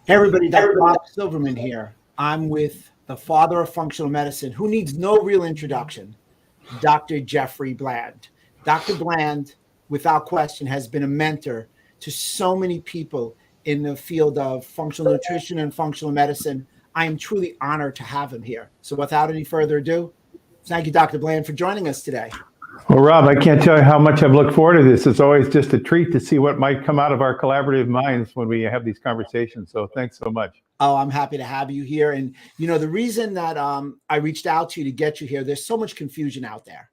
Hey everybody, Dr. Bob Silverman here. I'm with the father of functional medicine who needs no real introduction, Dr. Jeffrey Bland. Dr. Bland, without question, has been a mentor to so many people in the field of functional nutrition and functional medicine. I am truly honored to have him here. So without any further ado, thank you, Dr. Bland, for joining us today. Well, Rob, I can't tell you how much I've looked forward to this. It's always just a treat to see what might come out of our collaborative minds when we have these conversations. So thanks so much. Oh, I'm happy to have you here. And, the reason that I reached out to you to get you here, there's so much confusion out there.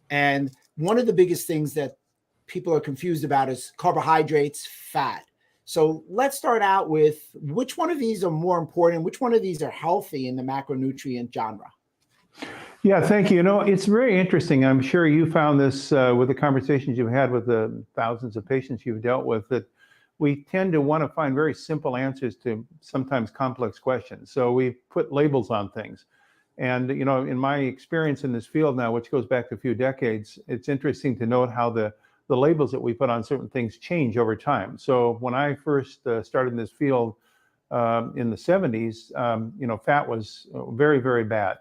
And one of the biggest things that people are confused about is carbohydrates, fat. So let's start out with which one of these are more important, which one of these are healthy in the macronutrient genre? Yeah, thank you. It's very interesting. I'm sure you found this with the conversations you've had with the thousands of patients you've dealt with, that we tend to want to find very simple answers to sometimes complex questions. So we put labels on things. And, in my experience in this field now, which goes back a few decades, it's interesting to note how the labels that we put on certain things change over time. So when I first started in this field in the 70s, fat was very, very bad.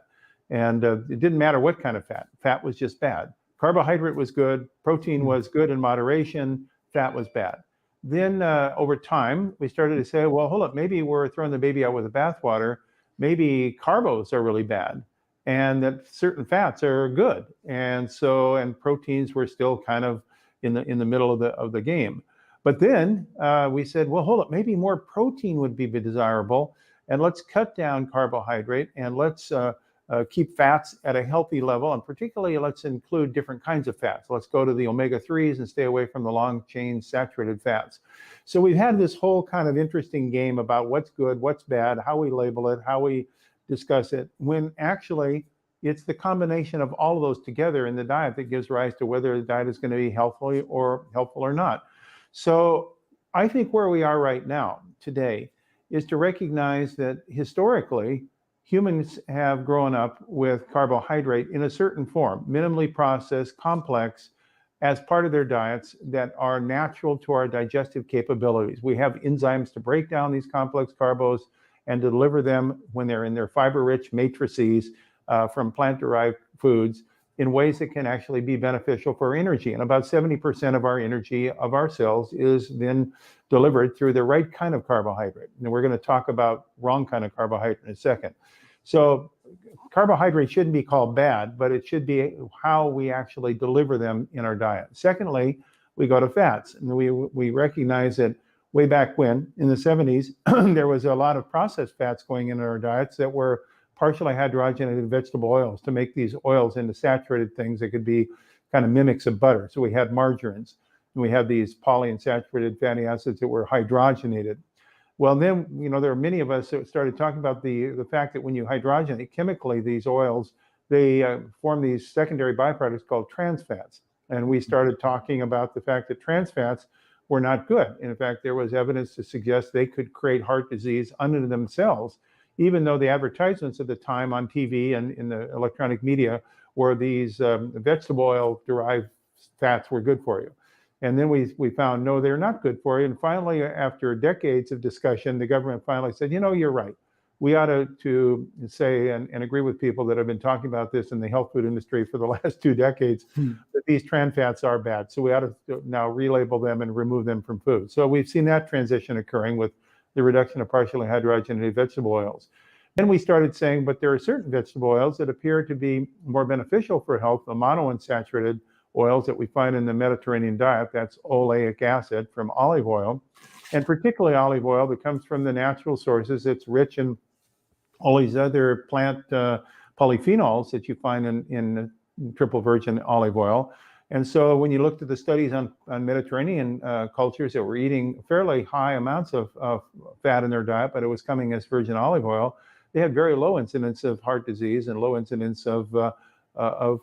And it didn't matter what kind of fat. Fat was just bad. Carbohydrate was good. Protein was good in moderation. Fat was bad. Then over time, we started to say, well, hold up, maybe we're throwing the baby out with the bathwater. Maybe carbos are really bad and that certain fats are good. And proteins were still kind of in the middle of the game. But then we said, well, hold up, maybe more protein would be desirable. And let's cut down carbohydrate and let's keep fats at a healthy level, and particularly let's include different kinds of fats. Let's go to the omega-3s and stay away from the long chain saturated fats. So we've had this whole kind of interesting game about what's good, what's bad, how we label it, how we discuss it, when actually it's the combination of all of those together in the diet that gives rise to whether the diet is going to be helpful or not. So I think where we are right now today is to recognize that historically, humans have grown up with carbohydrate in a certain form, minimally processed, complex, as part of their diets that are natural to our digestive capabilities. We have enzymes to break down these complex carbos and deliver them when they're in their fiber-rich matrices from plant-derived foods in ways that can actually be beneficial for energy. And about 70% of our energy of our cells is then delivered through the right kind of carbohydrate. And we're going to talk about wrong kind of carbohydrate in a second. So carbohydrate shouldn't be called bad, but it should be how we actually deliver them in our diet. Secondly, we go to fats. And we recognize that way back when, in the 70s, there was a lot of processed fats going into our diets that were partially hydrogenated vegetable oils to make these oils into saturated things that could be kind of mimics of butter. So we had margarines, and we had these polyunsaturated fatty acids that were hydrogenated. Well, then, there are many of us that started talking about the fact that when you hydrogenate chemically these oils, they form these secondary byproducts called trans fats. And we started talking about the fact that trans fats were not good. In fact, there was evidence to suggest they could create heart disease unto themselves, even though the advertisements at the time on TV and in the electronic media were these vegetable oil derived fats were good for you. And then we found, no, they're not good for you. And finally, after decades of discussion, the government finally said, you're right. We ought to say and agree with people that have been talking about this in the health food industry for the last 2 decades, that these trans fats are bad. So we ought to now relabel them and remove them from food. So we've seen that transition occurring with the reduction of partially hydrogenated vegetable oils. Then we started saying, but there are certain vegetable oils that appear to be more beneficial for health, the monounsaturated oils that we find in the Mediterranean diet. That's oleic acid from olive oil, and particularly olive oil that comes from the natural sources. It's rich in all these other plant polyphenols that you find in triple virgin olive oil. And so when you looked at the studies on Mediterranean cultures that were eating fairly high amounts of fat in their diet, but it was coming as virgin olive oil, they had very low incidence of heart disease and low incidence of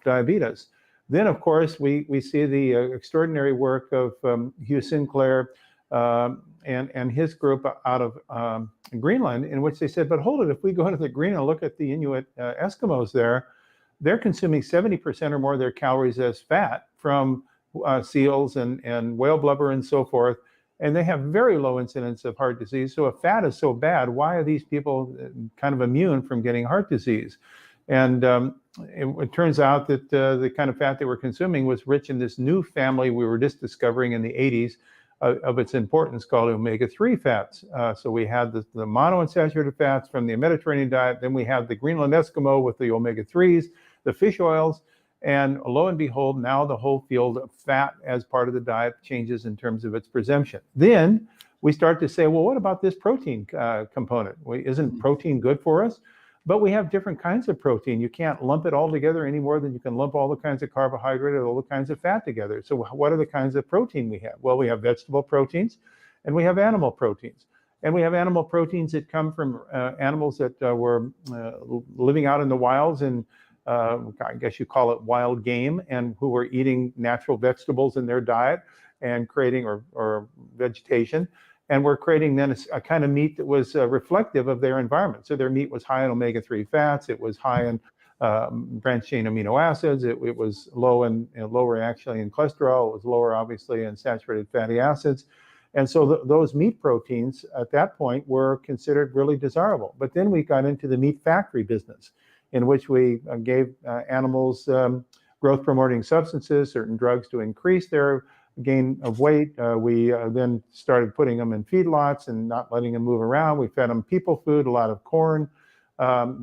diabetes. Then, of course, we see the extraordinary work of Hugh Sinclair and his group out of Greenland, in which they said, but hold it, if we go into the Greenland and look at the Inuit Eskimos there, they're consuming 70% or more of their calories as fat from seals and whale blubber and so forth. and they have very low incidence of heart disease. So if fat is so bad, why are these people kind of immune from getting heart disease? And it turns out that the kind of fat they were consuming was rich in this new family we were just discovering in the 80s of its importance, called omega-3 fats. So we had the monounsaturated fats from the Mediterranean diet, then we had the Greenland Eskimo with the omega-3s, the fish oils, and lo and behold, now the whole field of fat as part of the diet changes in terms of its presumption. Then we start to say, well, what about this protein component? Isn't protein good for us? But we have different kinds of protein. You can't lump it all together any more than you can lump all the kinds of carbohydrate or all the kinds of fat together. So what are the kinds of protein we have? Well, we have vegetable proteins and we have animal proteins. And we have animal proteins that come from animals that were living out in the wilds, and I guess you call it wild game, and who were eating natural vegetables in their diet and creating or vegetation. And we're creating then a kind of meat that was reflective of their environment. So their meat was high in omega-3 fats. It was high in branched chain amino acids. It was lower actually in cholesterol. It was lower, obviously, in saturated fatty acids. And so those meat proteins at that point were considered really desirable. But then we got into the meat factory business, in which we gave animals growth promoting substances, certain drugs to increase their gain of weight. We then started putting them in feedlots and not letting them move around. We fed them people food, a lot of corn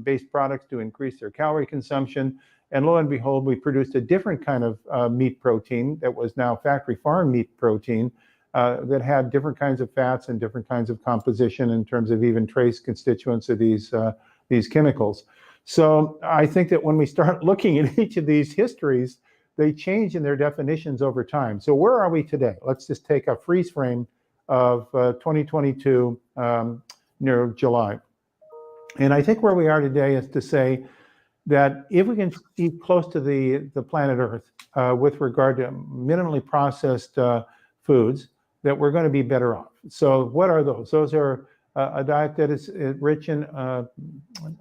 based products to increase their calorie consumption. And lo and behold, we produced a different kind of meat protein that was now factory farm meat protein that had different kinds of fats and different kinds of composition in terms of even trace constituents of these chemicals. So I think that when we start looking at each of these histories, they change in their definitions over time. So where are we today? Let's just take a freeze frame of 2022 near July. And I think where we are today is to say that if we can eat close to the planet Earth with regard to minimally processed foods, that we're going to be better off. So what are those? Those are a diet that is rich in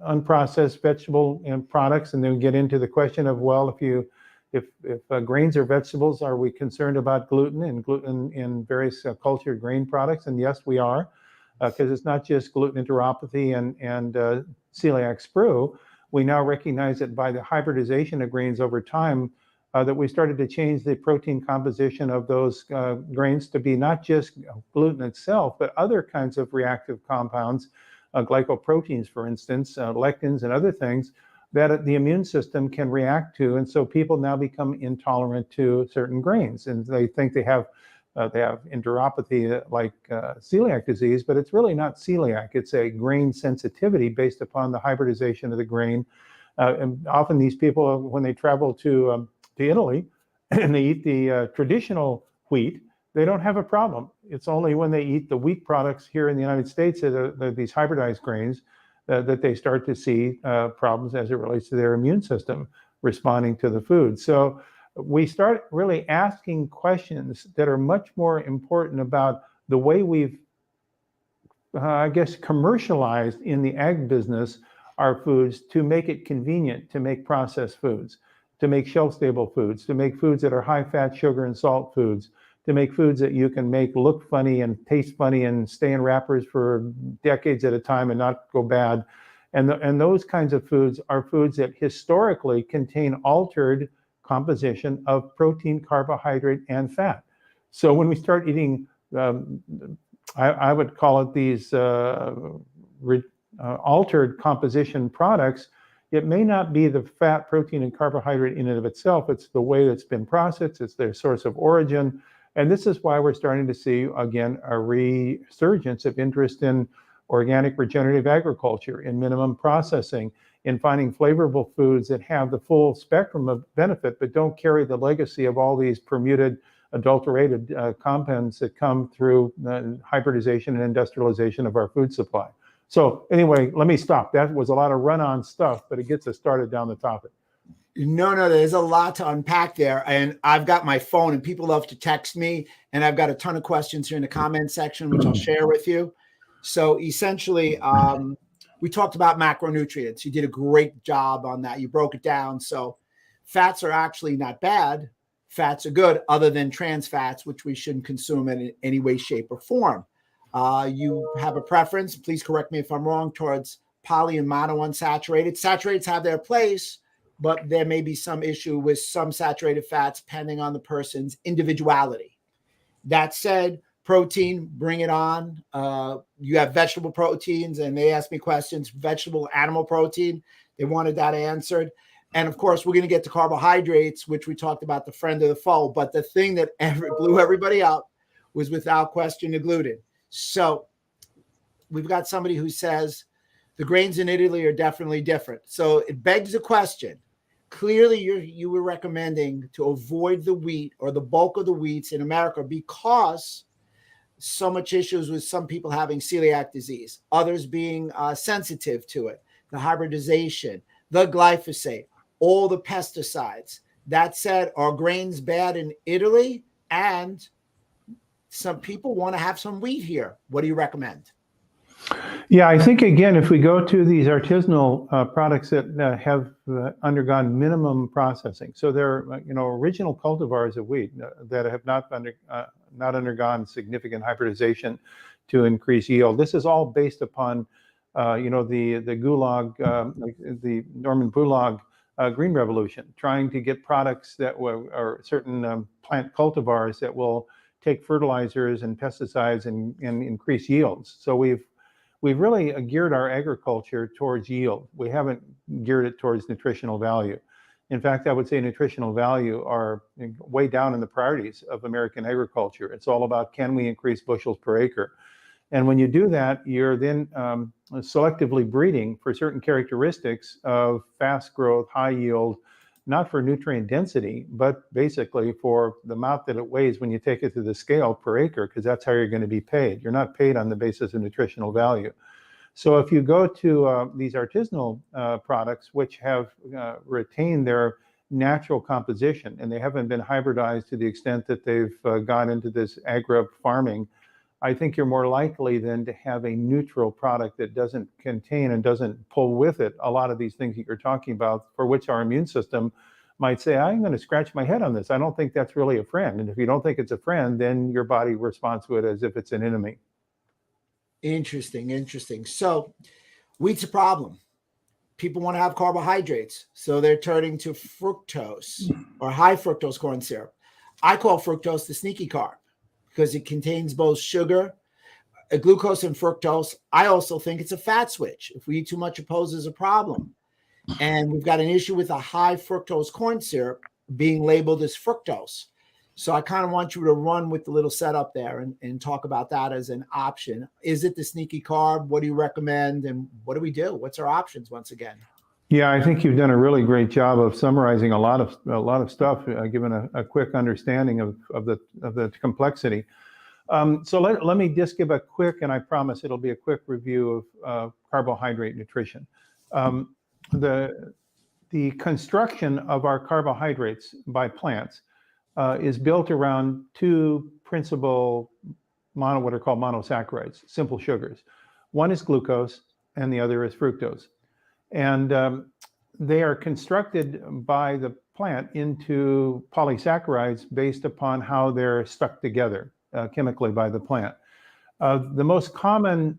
unprocessed vegetable and products. And then we get into the question of, well, if grains or vegetables, are we concerned about gluten in various cultured grain products? And yes, we are, because it's not just gluten enteropathy and celiac sprue. We now recognize that by the hybridization of grains over time, that we started to change the protein composition of those grains to be not just gluten itself, but other kinds of reactive compounds, glycoproteins, for instance, lectins and other things that the immune system can react to. And so people now become intolerant to certain grains, and they think they have enteropathy like celiac disease, but it's really not celiac. It's a grain sensitivity based upon the hybridization of the grain. And often these people, when they travel to Italy and they eat the traditional wheat, they don't have a problem. It's only when they eat the wheat products here in the United States, these hybridized grains, that they start to see problems as it relates to their immune system responding to the food. So we start really asking questions that are much more important about the way we've, I guess, commercialized in the ag business our foods to make it convenient to make processed foods, to make shelf-stable foods, to make foods that are high-fat, sugar, and salt foods, to make foods that you can make look funny and taste funny and stay in wrappers for decades at a time and not go bad. And those kinds of foods are foods that historically contain altered composition of protein, carbohydrate, and fat. So when we start eating, I would call it these altered composition products, it may not be the fat, protein, and carbohydrate in and of itself. It's the way that's been processed. It's their source of origin. And this is why we're starting to see, again, a resurgence of interest in organic regenerative agriculture, in minimum processing, in finding flavorful foods that have the full spectrum of benefit, but don't carry the legacy of all these permuted, adulterated compounds that come through hybridization and industrialization of our food supply. So anyway, let me stop. That was a lot of run-on stuff, but it gets us started down the topic. No, there's a lot to unpack there. And I've got my phone and people love to text me. And I've got a ton of questions here in the comment section, which I'll share with you. So essentially, we talked about macronutrients. You did a great job on that. You broke it down. So fats are actually not bad. fats are good, other than trans fats, which we shouldn't consume in any way, shape, or form. You have a preference, please correct me if I'm wrong, towards poly and monounsaturated. Saturated have their place, but there may be some issue with some saturated fats depending on the person's individuality. That said, protein, bring it on. You have vegetable proteins, and they asked me questions, vegetable, animal protein. They wanted that answered. And of course, we're going to get to carbohydrates, which we talked about, the friend of the foe. But the thing that blew everybody up was, without question, the gluten. So we've got somebody who says the grains in Italy are definitely different. So it begs the question. Clearly, you were recommending to avoid the wheat or the bulk of the wheats in America because so much issues with some people having celiac disease, others being sensitive to it, the hybridization, the glyphosate, all the pesticides. That said, are grains bad in Italy? And some people want to have some wheat here. What do you recommend? Yeah, I think, again, if we go to these artisanal products that have undergone minimum processing, so they're original cultivars of wheat that have not undergone significant hybridization to increase yield. This is all based upon the Gulag, the Norman Gulag Green Revolution, trying to get products that are certain plant cultivars that will take fertilizers and pesticides and increase yields. So we've really geared our agriculture towards yield. We haven't geared it towards nutritional value. In fact, I would say nutritional value are way down in the priorities of American agriculture. It's all about, can we increase bushels per acre? And when you do that, you're then selectively breeding for certain characteristics of fast growth, high yield, not for nutrient density, but basically for the amount that it weighs when you take it to the scale per acre, because that's how you're going to be paid. You're not paid on the basis of nutritional value. So if you go to these artisanal products, which have retained their natural composition, and they haven't been hybridized to the extent that they've gone into this agri farming, I think you're more likely then to have a neutral product that doesn't contain and doesn't pull with it a lot of these things that you're talking about, for which our immune system might say, I'm going to scratch my head on this. I don't think that's really a friend. And if you don't think it's a friend, then your body responds to it as if it's an enemy. Interesting. So wheat's a problem. People want to have carbohydrates, so they're turning to fructose or high fructose corn syrup. I call fructose the sneaky carb, because it contains both sugar, glucose, and fructose. I also think it's a fat switch. If we eat too much, it poses a problem. And we've got an issue with a high fructose corn syrup being labeled as fructose. So I kind of want you to run with the little setup there and talk about that as an option. Is it the sneaky carb? What do you recommend? And what do we do? What's our options once again? Yeah, I think you've done a really great job of summarizing a lot of stuff, given a quick understanding of the complexity. So let me just give a quick, and I promise it'll be a quick review of carbohydrate nutrition. The construction of our carbohydrates by plants is built around two principal what are called monosaccharides, simple sugars. One is glucose, and the other is fructose. And they are constructed by the plant into polysaccharides based upon how they're stuck together chemically by the plant. The most common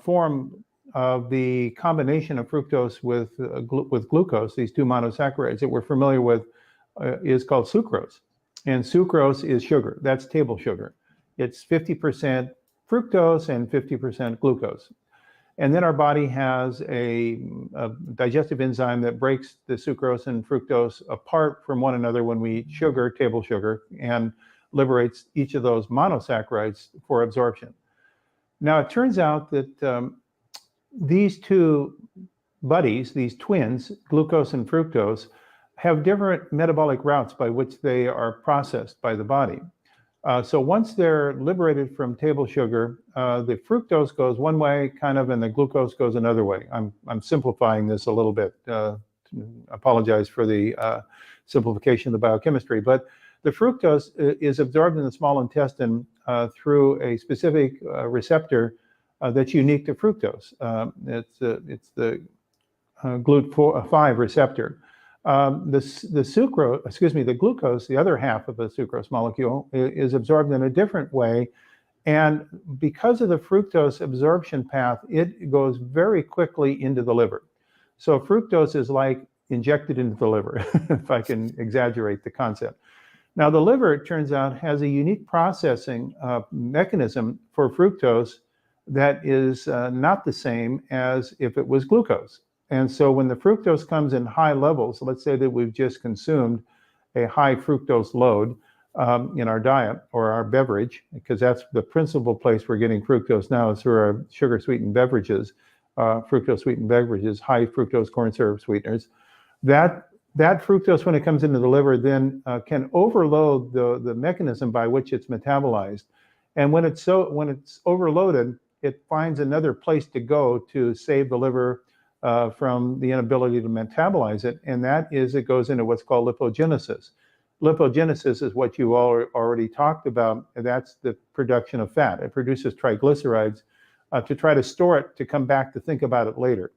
form of the combination of fructose with glucose, these two monosaccharides that we're familiar with, is called sucrose. And sucrose is sugar. That's table sugar. It's 50% fructose and 50% glucose. And then our body has a digestive enzyme that breaks the sucrose and fructose apart from one another when we eat sugar, table sugar, and liberates each of those monosaccharides for absorption. Now, it turns out that these two buddies, these twins, glucose and fructose, have different metabolic routes by which they are processed by the body. So once they're liberated from table sugar, the fructose goes one way, kind of, and the glucose goes another way. I'm simplifying this a little bit. Apologize for the simplification of the biochemistry, but the fructose is absorbed in the small intestine through a specific receptor that's unique to fructose. It's the GLUT5 receptor. The sucrose, excuse me, the glucose, the other half of the sucrose molecule, is absorbed in a different way. And because of the fructose absorption path, it goes very quickly into the liver. So fructose is like injected into the liver, if I can exaggerate the concept. Now, the liver, it turns out, has a unique processing mechanism for fructose that is not the same as if it was glucose. And so when the fructose comes in high levels, let's say that we've just consumed a high fructose load in our diet or our beverage, because that's the principal place we're getting fructose now is through our sugar-sweetened beverages, fructose-sweetened beverages, high fructose corn syrup sweeteners. That fructose, when it comes into the liver, then can overload the mechanism by which it's metabolized. And when it's overloaded, it finds another place to go to save the liver from the inability to metabolize it, and that is it goes into what's called lipogenesis. Lipogenesis is what you all already talked about, and that's the production of fat. It produces triglycerides to try to store it to come back to think about it later.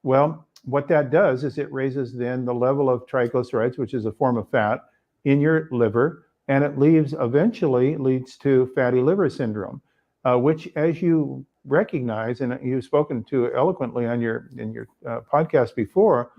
Well, what that does is it raises then the level of triglycerides, which is a form of fat, in your liver, and it eventually leads to fatty liver syndrome, which, as you recognize, and you've spoken to eloquently in your podcast before,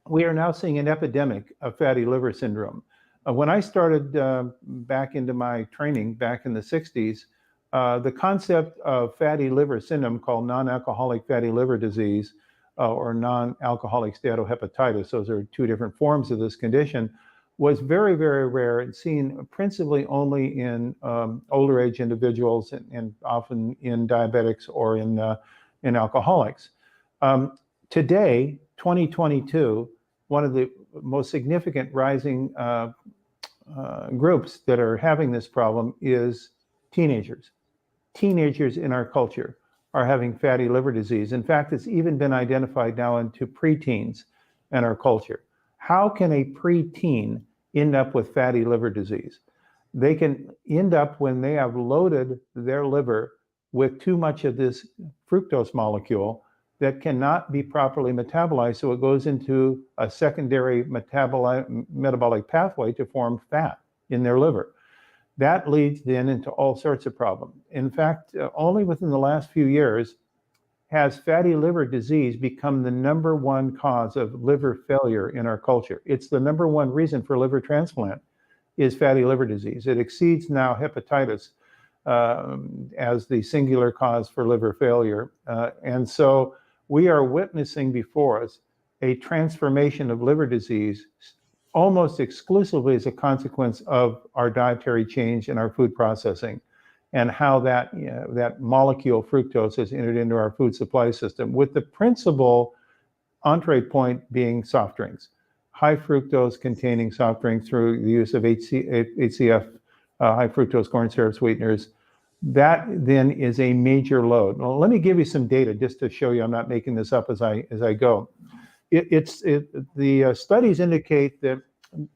we are now seeing an epidemic of fatty liver syndrome. When I started back into my training back in the 60s, the concept of fatty liver syndrome, called non-alcoholic fatty liver disease, or non-alcoholic steatohepatitis, those are two different forms of this condition, was very, very rare and seen principally only in older age individuals and often in diabetics or in alcoholics. Today, 2022, one of the most significant rising groups that are having this problem is teenagers. Teenagers in our culture are having fatty liver disease. In fact, it's even been identified now into preteens in our culture. How can a preteen end up with fatty liver disease? They can end up when they have loaded their liver with too much of this fructose molecule that cannot be properly metabolized, so it goes into a secondary metabolic pathway to form fat in their liver. That leads then into all sorts of problems. In fact, only within the last few years has fatty liver disease become the number one cause of liver failure in our culture. It's the number one reason for liver transplant is fatty liver disease. It exceeds now hepatitis as the singular cause for liver failure. And so we are witnessing before us a transformation of liver disease almost exclusively as a consequence of our dietary change and our food processing, and how that molecule fructose has entered into our food supply system, with the principal entree point being soft drinks, high fructose containing soft drinks through the use of HCF, high fructose corn syrup sweeteners. That then is a major load. Well, let me give you some data just to show you I'm not making this up as I go. The studies indicate that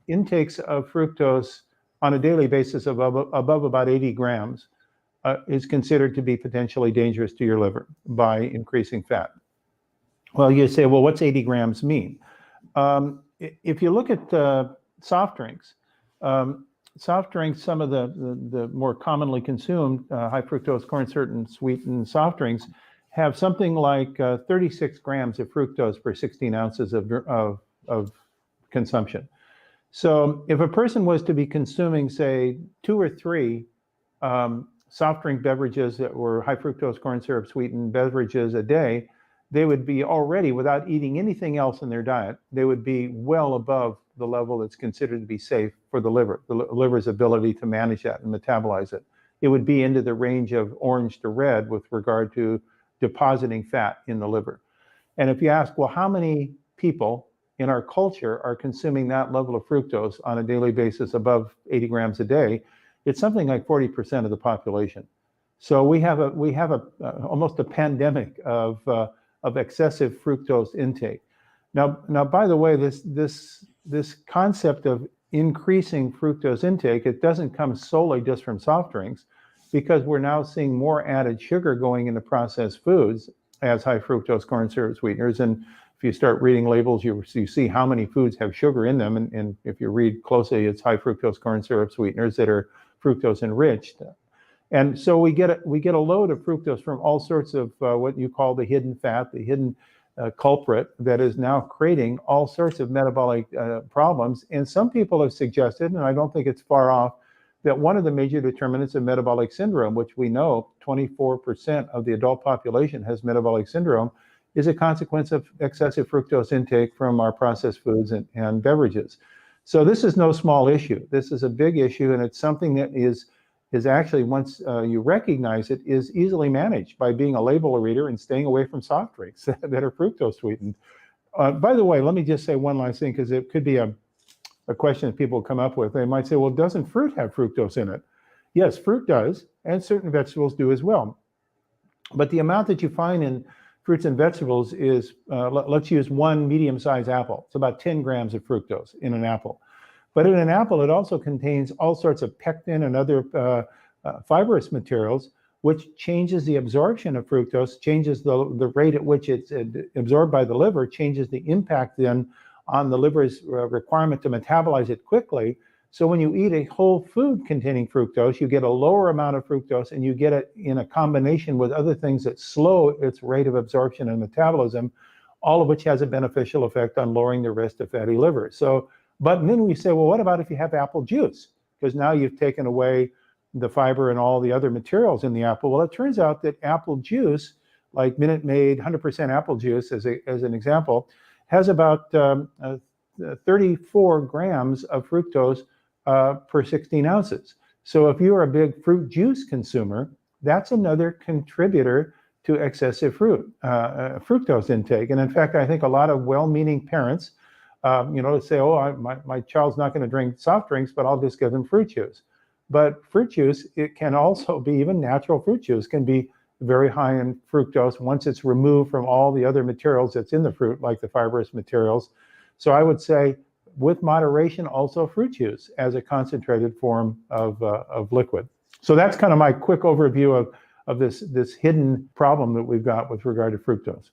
intakes of fructose on a daily basis above about 80 grams is considered to be potentially dangerous to your liver by increasing fat. Well, you say, well, what's 80 grams mean? If you look at soft drinks, some of the more commonly consumed high fructose corn syrup sweetened soft drinks have something like 36 grams of fructose per 16 ounces of consumption. So if a person was to be consuming, say, 2 or 3 soft drink beverages that were high fructose corn syrup sweetened beverages a day, they would be already, without eating anything else in their diet, they would be well above the level that's considered to be safe for the liver's ability to manage that and metabolize it. It would be into the range of orange to red with regard to depositing fat in the liver. And if you ask, well, how many people in our culture are consuming that level of fructose on a daily basis above 80 grams a day, it's something like 40% of the population. So we have almost a pandemic of excessive fructose intake. Now, by the way, this concept of increasing fructose intake, it doesn't come solely just from soft drinks, because we're now seeing more added sugar going into processed foods as high fructose corn syrup sweeteners. And if you start reading labels, you see how many foods have sugar in them. And if you read closely, it's high fructose corn syrup sweeteners that are fructose enriched. And so we get a load of fructose from all sorts of what you call the hidden fat, the hidden culprit that is now creating all sorts of metabolic problems. And some people have suggested, and I don't think it's far off, that one of the major determinants of metabolic syndrome, which we know 24% of the adult population has metabolic syndrome, is a consequence of excessive fructose intake from our processed foods and beverages. So this is no small issue. This is a big issue, and it's something that is actually, once you recognize it, is easily managed by being a label reader and staying away from soft drinks that are fructose sweetened. By the way, let me just say one last thing, because it could be a question that people come up with. They might say, well, doesn't fruit have fructose in it? Yes, fruit does, and certain vegetables do as well. But the amount that you find in fruits and vegetables is, let's use one medium-sized apple. It's about 10 grams of fructose in an apple. But in an apple, it also contains all sorts of pectin and other fibrous materials, which changes the absorption of fructose, changes the rate at which it's absorbed by the liver, changes the impact then on the liver's requirement to metabolize it quickly. So when you eat a whole food containing fructose, you get a lower amount of fructose, and you get it in a combination with other things that slow its rate of absorption and metabolism, all of which has a beneficial effect on lowering the risk of fatty liver. So, but then we say, well, what about if you have apple juice? Because now you've taken away the fiber and all the other materials in the apple. Well, it turns out that apple juice, like Minute Maid 100% apple juice as an example, has about 34 grams of fructose per 16 ounces. So if you're a big fruit juice consumer, that's another contributor to excessive fructose intake. And in fact, I think a lot of well-meaning parents, say, oh, my child's not going to drink soft drinks, but I'll just give them fruit juice. But fruit juice, it can also be, even natural fruit juice can be very high in fructose once it's removed from all the other materials that's in the fruit, like the fibrous materials. So I would say, with moderation, also fruit juice as a concentrated form of liquid. So that's kind of my quick overview of this hidden problem that we've got with regard to fructose.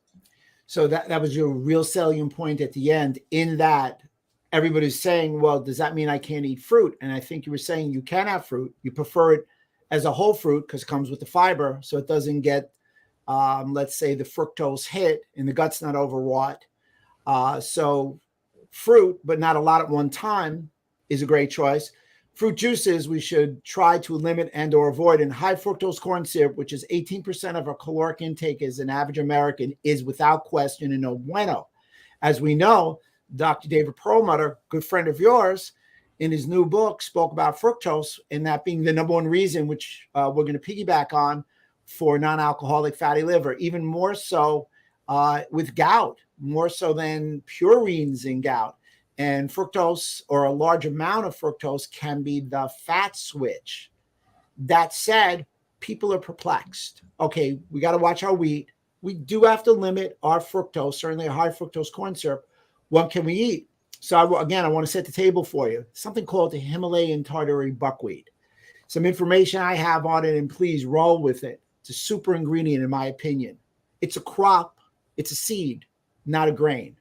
So that was your real salient point at the end, in that everybody's saying, well, does that mean I can't eat fruit? And I think you were saying you can have fruit. You prefer it as a whole fruit because it comes with the fiber, so it doesn't get, let's say, the fructose hit and the gut's not overwrought. So fruit, but not a lot at one time, is a great choice. Fruit juices we should try to limit and or avoid. And high fructose corn syrup, which is 18% of our caloric intake as an average American, is without question a no bueno. As we know, Dr. David Perlmutter, good friend of yours, in his new book spoke about fructose, and that being the number one reason, which we're going to piggyback on, for non-alcoholic fatty liver, even more so with gout, more so than purines in gout. And fructose, or a large amount of fructose, can be the fat switch. That said, people are perplexed. Okay, we got to watch our wheat. We do have to limit our fructose, certainly a high fructose corn syrup. What can we eat? So I want to set the table for you. Something called the Himalayan Tartary Buckwheat. Some information I have on it, and please roll with it. It's a super ingredient, in my opinion. It's a crop. It's a seed, not a grain.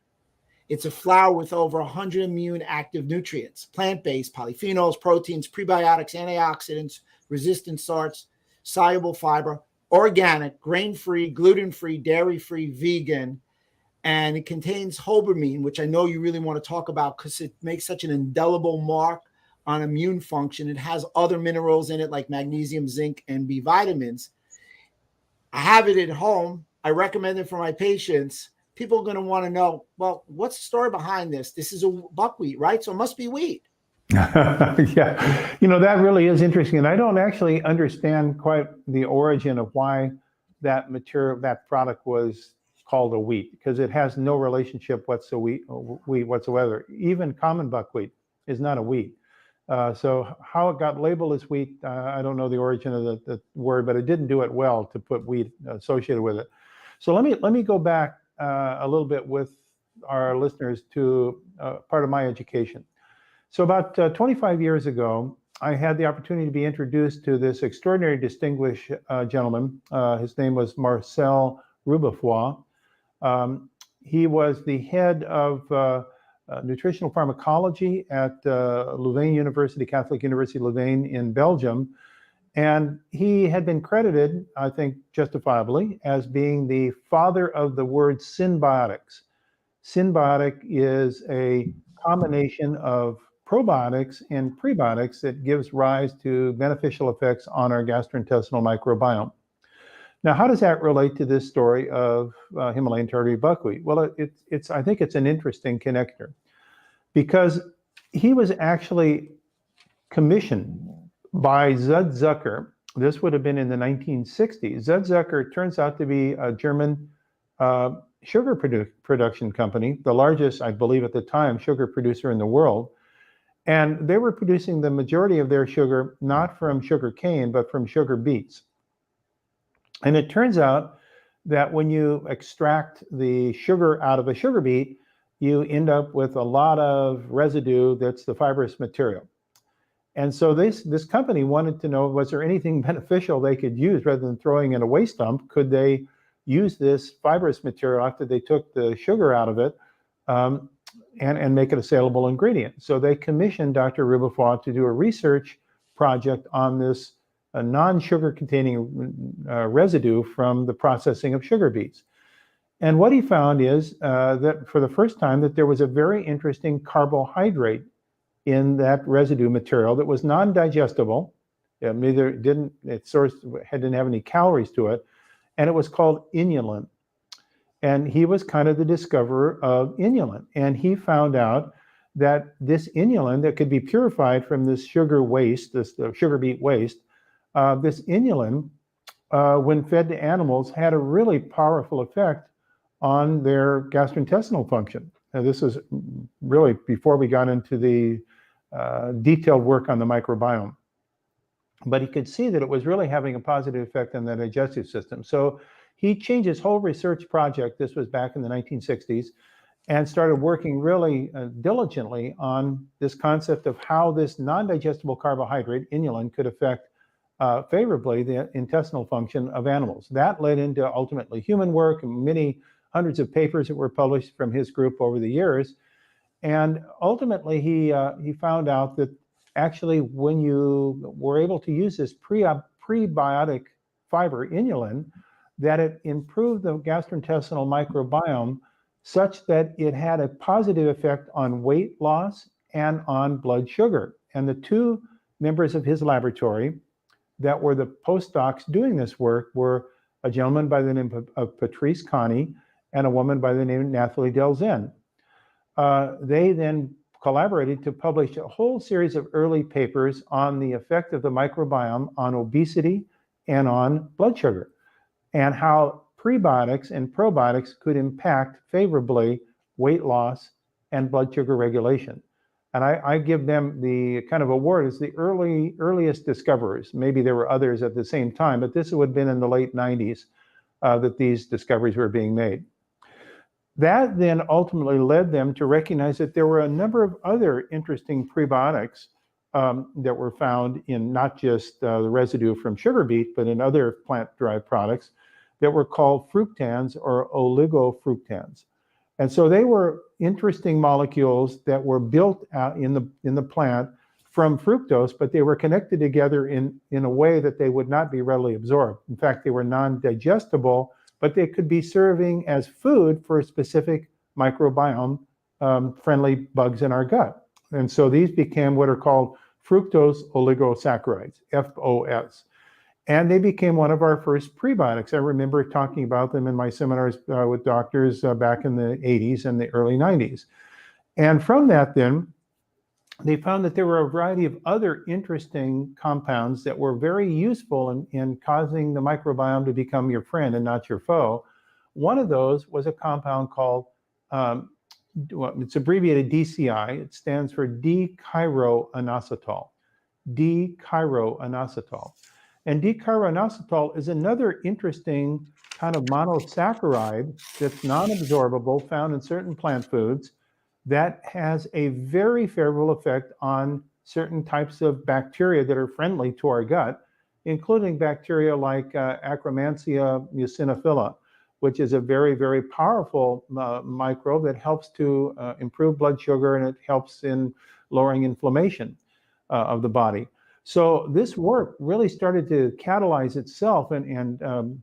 It's a flour with over 100 immune active nutrients, plant-based, polyphenols, proteins, prebiotics, antioxidants, resistant starch, soluble fiber, organic, grain-free, gluten-free, dairy-free, vegan. And it contains hobermine, which I know you really want to talk about because it makes such an indelible mark on immune function. It has other minerals in it like magnesium, zinc, and B vitamins. I have it at home. I recommend it for my patients. People are going to want to know, well, what's the story behind this? This is a buckwheat, right? So it must be wheat. Yeah, that really is interesting. And I don't actually understand quite the origin of why that product was called a wheat, because it has no relationship wheat whatsoever. Even common buckwheat is not a wheat. So how it got labeled as wheat, I don't know the origin of the word, but it didn't do it well to put wheat associated with it. So let me go back a little bit with our listeners to part of my education. So about 25 years ago, I had the opportunity to be introduced to this extraordinary distinguished gentleman. His name was Marcel Rubefoy. He was the head of nutritional pharmacology at Louvain University, Catholic University Louvain in Belgium. And he had been credited, I think justifiably, as being the father of the word synbiotics. Synbiotic is a combination of probiotics and prebiotics that gives rise to beneficial effects on our gastrointestinal microbiome. Now, how does that relate to this story of Himalayan Tartary Buckwheat? Well, I think it's an interesting connector, because he was actually commissioned by Zud Zucker. This would have been in the 1960s. Zud Zucker turns out to be a German sugar production company, the largest, I believe at the time, sugar producer in the world. And they were producing the majority of their sugar not from sugar cane, but from sugar beets. And it turns out that when you extract the sugar out of a sugar beet, you end up with a lot of residue that's the fibrous material. And so this company wanted to know, was there anything beneficial they could use rather than throwing in a waste dump? Could they use this fibrous material after they took the sugar out of it and make it a saleable ingredient? So they commissioned Dr. Rubefoy to do a research project on this non-sugar containing residue from the processing of sugar beets. And what he found is that for the first time that there was a very interesting carbohydrate in that residue material that was non-digestible. It didn't have any calories to it, and it was called inulin. And he was kind of the discoverer of inulin. And he found out that this inulin that could be purified from this sugar waste, this sugar beet waste, this inulin, when fed to animals, had a really powerful effect on their gastrointestinal function. Now, this is really before we got into the detailed work on the microbiome. But he could see that it was really having a positive effect on the digestive system. So he changed his whole research project, this was back in the 1960s, and started working really diligently on this concept of how this non-digestible carbohydrate, inulin, could affect favorably the intestinal function of animals. That led into ultimately human work, and many hundreds of papers that were published from his group over the years. And ultimately, he found out that actually when you were able to use this prebiotic fiber, inulin, that it improved the gastrointestinal microbiome such that it had a positive effect on weight loss and on blood sugar. And the two members of his laboratory that were the postdocs doing this work were a gentleman by the name of Patrice Connie and a woman by the name of Nathalie Delzenne. They then collaborated to publish a whole series of early papers on the effect of the microbiome on obesity and on blood sugar, and how prebiotics and probiotics could impact favorably weight loss and blood sugar regulation. And I give them the kind of award as the earliest discoverers. Maybe there were others at the same time, but this would have been in the late 90s that these discoveries were being made. That then ultimately led them to recognize that there were a number of other interesting prebiotics that were found in not just the residue from sugar beet, but in other plant-derived products that were called fructans or oligofructans. And so they were interesting molecules that were built out in the plant from fructose, but they were connected together in a way that they would not be readily absorbed. In fact, they were non-digestible, but they could be serving as food for specific microbiome friendly bugs in our gut. And so these became what are called fructose oligosaccharides, FOS. And they became one of our first prebiotics. I remember talking about them in my seminars with doctors back in the 80s and the early 90s. And from that then, they found that there were a variety of other interesting compounds that were very useful in causing the microbiome to become your friend and not your foe. One of those was a compound called, it's abbreviated DCI. It stands for D-chiroinositol. D-chiroinositol. And D-chiroinositol is another interesting kind of monosaccharide that's non-absorbable, found in certain plant foods, that has a very favorable effect on certain types of bacteria that are friendly to our gut, including bacteria like Akkermansia muciniphila, which is a very, very powerful microbe that helps to improve blood sugar, and it helps in lowering inflammation of the body. So this work really started to catalyze itself, and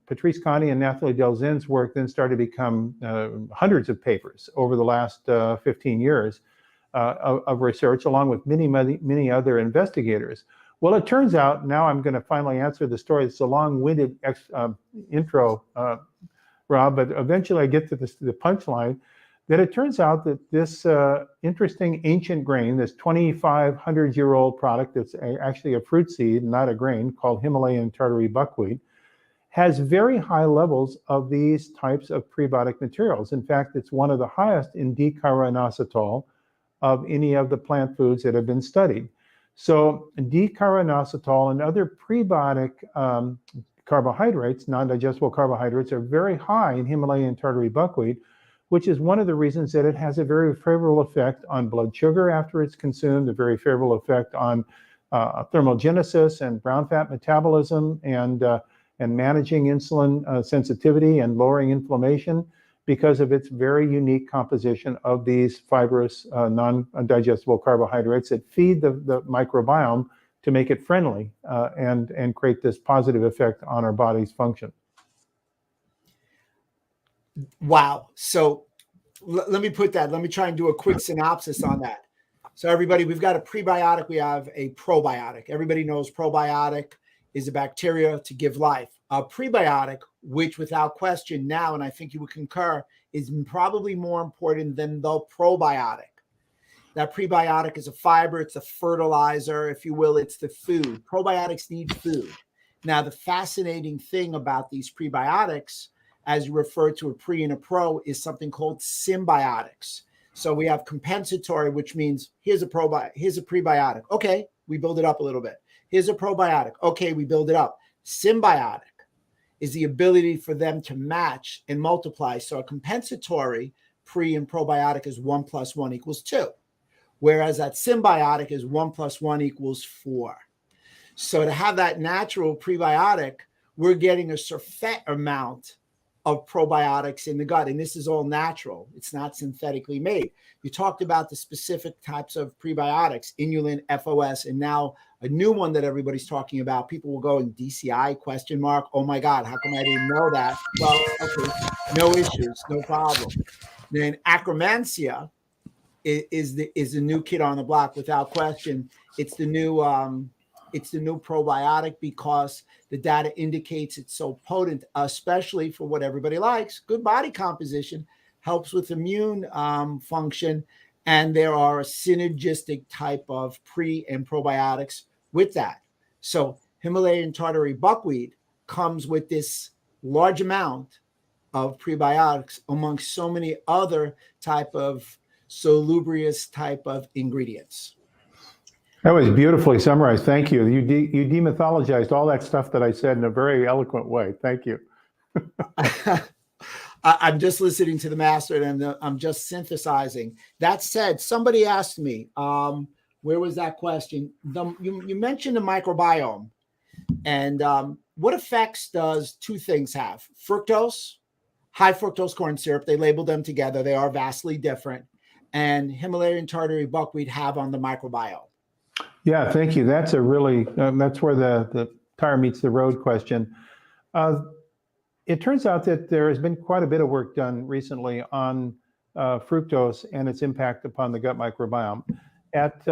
Patrice Conti and Nathalie Delzin's work then started to become hundreds of papers over the last 15 years of research, along with many other investigators. Well, it turns out, now I'm going to finally answer the story. It's a long-winded intro, Rob, but eventually I get to the punchline, that it turns out that this interesting ancient grain, this 2,500-year-old product that's actually a fruit seed, not a grain, called Himalayan Tartary Buckwheat, has very high levels of these types of prebiotic materials. In fact, it's one of the highest in D-chiroinositol of any of the plant foods that have been studied. So D-chiroinositol and other prebiotic carbohydrates, non-digestible carbohydrates, are very high in Himalayan Tartary Buckwheat, which is one of the reasons that it has a very favorable effect on blood sugar after it's consumed, a very favorable effect on thermogenesis and brown fat metabolism, and managing insulin sensitivity and lowering inflammation, because of its very unique composition of these fibrous, non-digestible carbohydrates that feed the microbiome to make it friendly and create this positive effect on our body's function. Wow. So let me try and do a quick synopsis on that. So everybody, we've got a prebiotic, we have a probiotic. Everybody knows probiotic is a bacteria to give life. A prebiotic, which without question now, and I think you would concur, is probably more important than the probiotic. That prebiotic is a fiber, it's a fertilizer, if you will, it's the food. Probiotics need food. Now, the fascinating thing about these prebiotics, as you refer to a pre and a pro, is something called symbiotics. So we have compensatory, which means here's a prebiotic. Okay, we build it up a little bit. Here's a probiotic. Okay, we build it up. Symbiotic is the ability for them to match and multiply. So a compensatory pre and probiotic is 1 + 1 = 2. Whereas that symbiotic is 1 + 1 = 4. So to have that natural prebiotic, we're getting a surfeit amount of probiotics in the gut. And this is all natural. It's not synthetically made. You talked about the specific types of prebiotics, inulin, FOS, and now a new one that everybody's talking about. People will go in DCI ? Oh my God, how come I didn't know that? Well, okay, no issues, no problem. Then Akkermansia is the new kid on the block without question. It's the new probiotic because the data indicates it's so potent, especially for what everybody likes. Good body composition, helps with immune function, and there are a synergistic type of pre and probiotics with that. So Himalayan Tartary Buckwheat comes with this large amount of prebiotics amongst so many other type of salubrious type of ingredients. That was beautifully summarized. Thank you. You demythologized all that stuff that I said in a very eloquent way. Thank you. I'm just listening to the master, and I'm just synthesizing. That said, somebody asked me, where was that question? You mentioned the microbiome, and what effects does two things have? Fructose, high fructose corn syrup, they labeled them together. They are vastly different. And Himalayan Tartary Buckwheat have on the microbiome. Yeah, thank you. That's a really, that's where the tire meets the road question. It turns out that there has been quite a bit of work done recently on fructose and its impact upon the gut microbiome at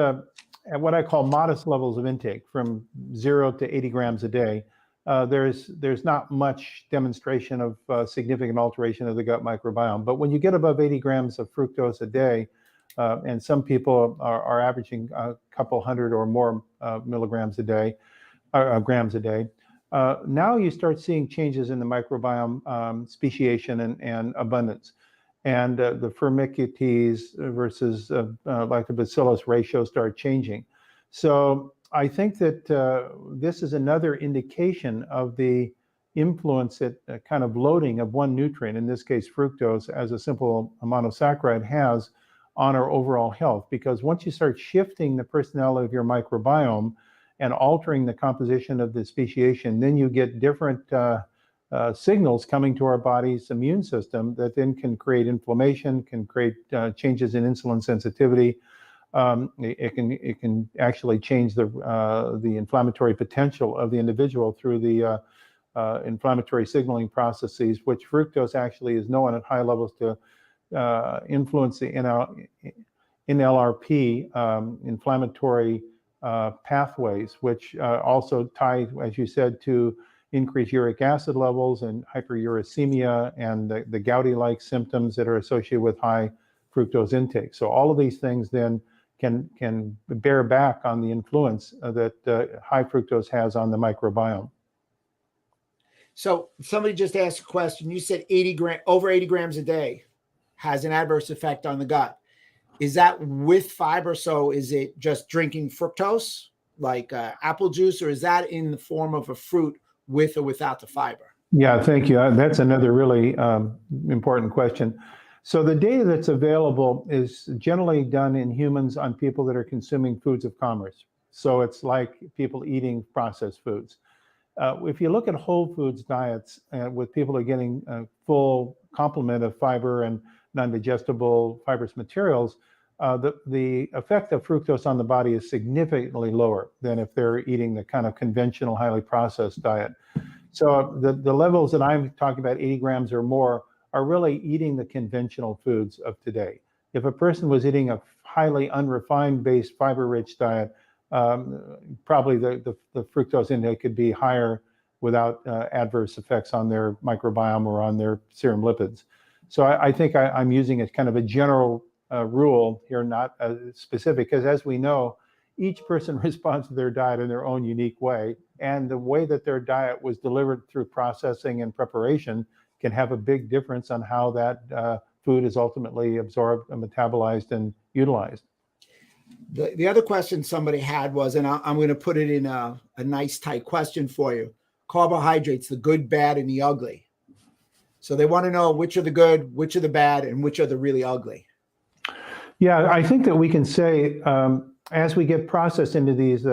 what I call modest levels of intake, from 0 to 80 grams a day. There's not much demonstration of significant alteration of the gut microbiome. But when you get above 80 grams of fructose a day, and some people are averaging a couple hundred or more milligrams a day, grams a day, now you start seeing changes in the microbiome speciation and abundance. And the Firmicutes versus lactobacillus ratio start changing. So I think that this is another indication of the influence that kind of loading of one nutrient, in this case fructose, as a simple monosaccharide, has on our overall health. Because once you start shifting the personality of your microbiome and altering the composition of the speciation, then you get different signals coming to our body's immune system that then can create inflammation, can create changes in insulin sensitivity. It can actually change the inflammatory potential of the individual through the inflammatory signaling processes, which fructose actually is known at high levels to influence the NLRP inflammatory pathways, which also tie, as you said, to increased uric acid levels and hyperuricemia and the gouty-like symptoms that are associated with high fructose intake. So all of these things then can bear back on the influence that high fructose has on the microbiome. So somebody just asked a question. You said over 80 grams a day has an adverse effect on the gut. Is that with fiber? So is it just drinking fructose like apple juice, or is that in the form of a fruit with or without the fiber? Yeah, thank you. That's another really important question. So the data that's available is generally done in humans on people that are consuming foods of commerce. So it's like people eating processed foods. If you look at whole foods diets with people who are getting a full complement of fiber and non-digestible fibrous materials, the effect of fructose on the body is significantly lower than if they're eating the kind of conventional, highly processed diet. So the levels that I'm talking about, 80 grams or more, are really eating the conventional foods of today. If a person was eating a highly unrefined based fiber-rich diet, probably the fructose intake could be higher without adverse effects on their microbiome or on their serum lipids. So I think I'm using it kind of a general rule here, not specific, because as we know, each person responds to their diet in their own unique way. And the way that their diet was delivered through processing and preparation can have a big difference on how that food is ultimately absorbed and metabolized and utilized. The other question somebody had was, and I'm going to put it in a nice tight question for you: carbohydrates, the good, bad, and the ugly. So they want to know which are the good, which are the bad, and which are the really ugly. Yeah, I think that we can say as we get processed into these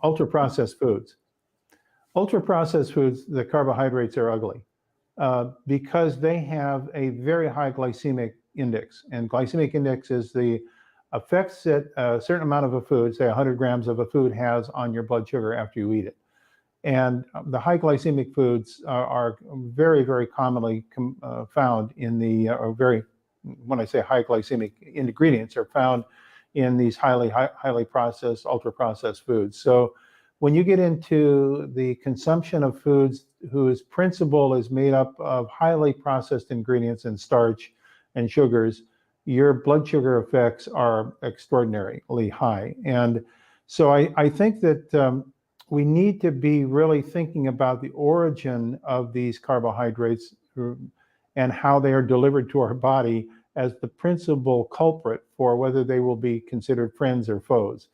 ultra-processed foods, the carbohydrates are ugly because they have a very high glycemic index. And glycemic index is the effects that a certain amount of a food, say 100 grams of a food, has on your blood sugar after you eat it. And the high glycemic foods are very, very commonly found in the, when I say high glycemic ingredients, are found in these highly processed, ultra processed foods. So when you get into the consumption of foods whose principle is made up of highly processed ingredients and starch and sugars, your blood sugar effects are extraordinarily high. And so I think that we need to be really thinking about the origin of these carbohydrates and how they are delivered to our body as the principal culprit for whether they will be considered friends or foes.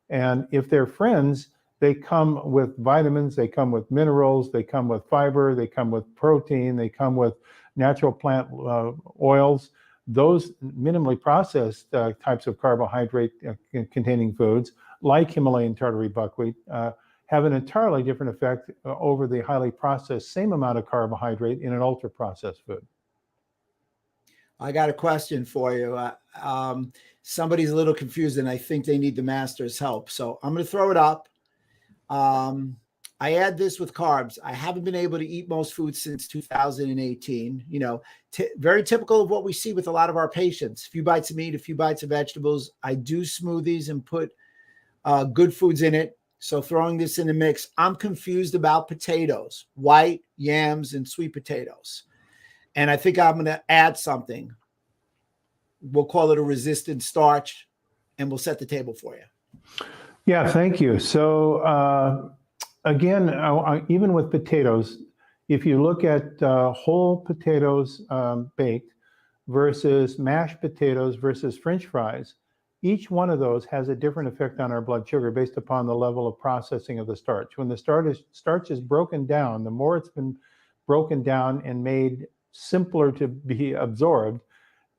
And if they're friends, they come with vitamins, they come with minerals, they come with fiber, they come with protein, they come with natural plant oils. Those minimally processed types of carbohydrate containing foods, like Himalayan Tartary Buckwheat, have an entirely different effect over the highly processed same amount of carbohydrate in an ultra processed food. I got a question for you. Somebody's a little confused and I think they need the master's help. So I'm going to throw it up. I add this with carbs. I haven't been able to eat most foods since 2018. You know, very typical of what we see with a lot of our patients. A few bites of meat, a few bites of vegetables. I do smoothies and put good foods in it. So throwing this in the mix, I'm confused about potatoes, white, yams, and sweet potatoes. And I think I'm going to add something. We'll call it a resistant starch, and we'll set the table for you. Yeah, thank you. So again, even with potatoes, if you look at whole potatoes baked versus mashed potatoes versus French fries, each one of those has a different effect on our blood sugar based upon the level of processing of the starch. When the starch is broken down, the more it's been broken down and made simpler to be absorbed,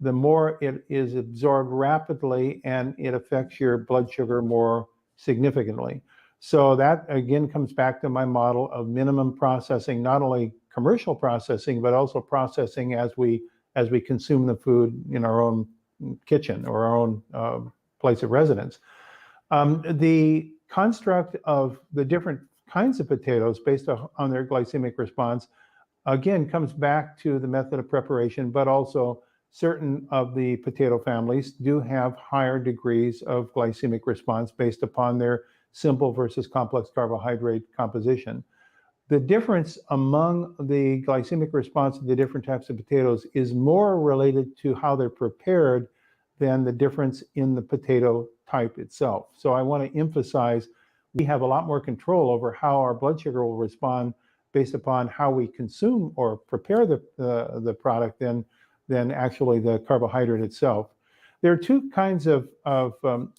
the more it is absorbed rapidly and it affects your blood sugar more significantly. So that again comes back to my model of minimum processing, not only commercial processing, but also processing as we consume the food in our own kitchen or our own place of residence. The construct of the different kinds of potatoes based on their glycemic response, again, comes back to the method of preparation, but also certain of the potato families do have higher degrees of glycemic response based upon their simple versus complex carbohydrate composition. The difference among the glycemic response of the different types of potatoes is more related to how they're prepared than the difference in the potato type itself. So I want to emphasize we have a lot more control over how our blood sugar will respond based upon how we consume or prepare the product than actually the carbohydrate itself. There are two kinds of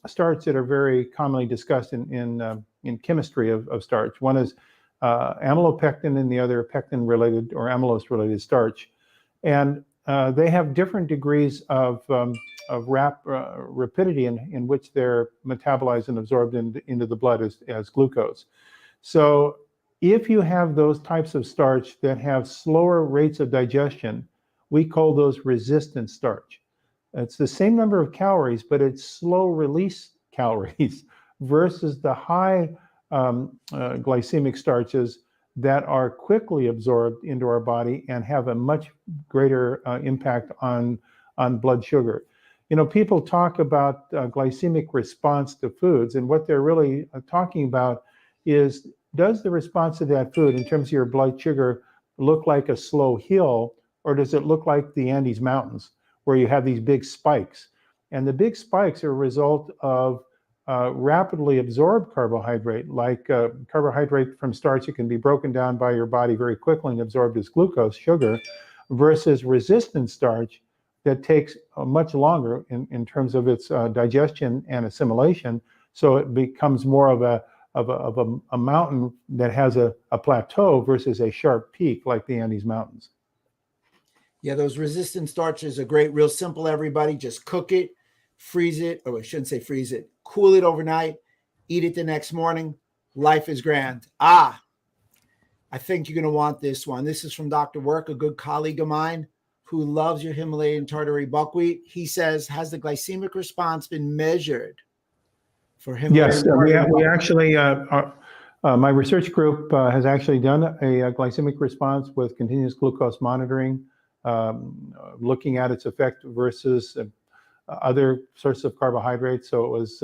starch that are very commonly discussed in chemistry of starch. One is amylopectin and the other pectin-related or amylose-related starch. And they have different degrees of rapidity in which they're metabolized and absorbed into the blood as glucose. So if you have those types of starch that have slower rates of digestion, we call those resistant starch. It's the same number of calories, but it's slow release calories versus the high glycemic starches that are quickly absorbed into our body and have a much greater impact on blood sugar. You know, people talk about glycemic response to foods, and what they're really talking about is, does the response to that food in terms of your blood sugar look like a slow hill, or does it look like the Andes Mountains, where you have these big spikes? And the big spikes are a result of rapidly absorbed carbohydrate, like carbohydrate from starch that can be broken down by your body very quickly and absorbed as glucose, sugar, versus resistant starch that takes much longer in terms of its digestion and assimilation. So it becomes more of a mountain that has a plateau versus a sharp peak like the Andes Mountains. Yeah, those resistant starches are great. Real simple, everybody. Just cook it, freeze it, or I shouldn't say freeze it, cool it overnight, eat it the next morning. Life is grand. I think you're going to want this one. This is from Dr. Work, a good colleague of mine who loves your Himalayan Tartary Buckwheat. He says, has the glycemic response been measured for Himalayan Yes, Tartary we Buckwheat? actually, my research group has actually done a glycemic response with continuous glucose monitoring, looking at its effect versus other sources of carbohydrates. So it was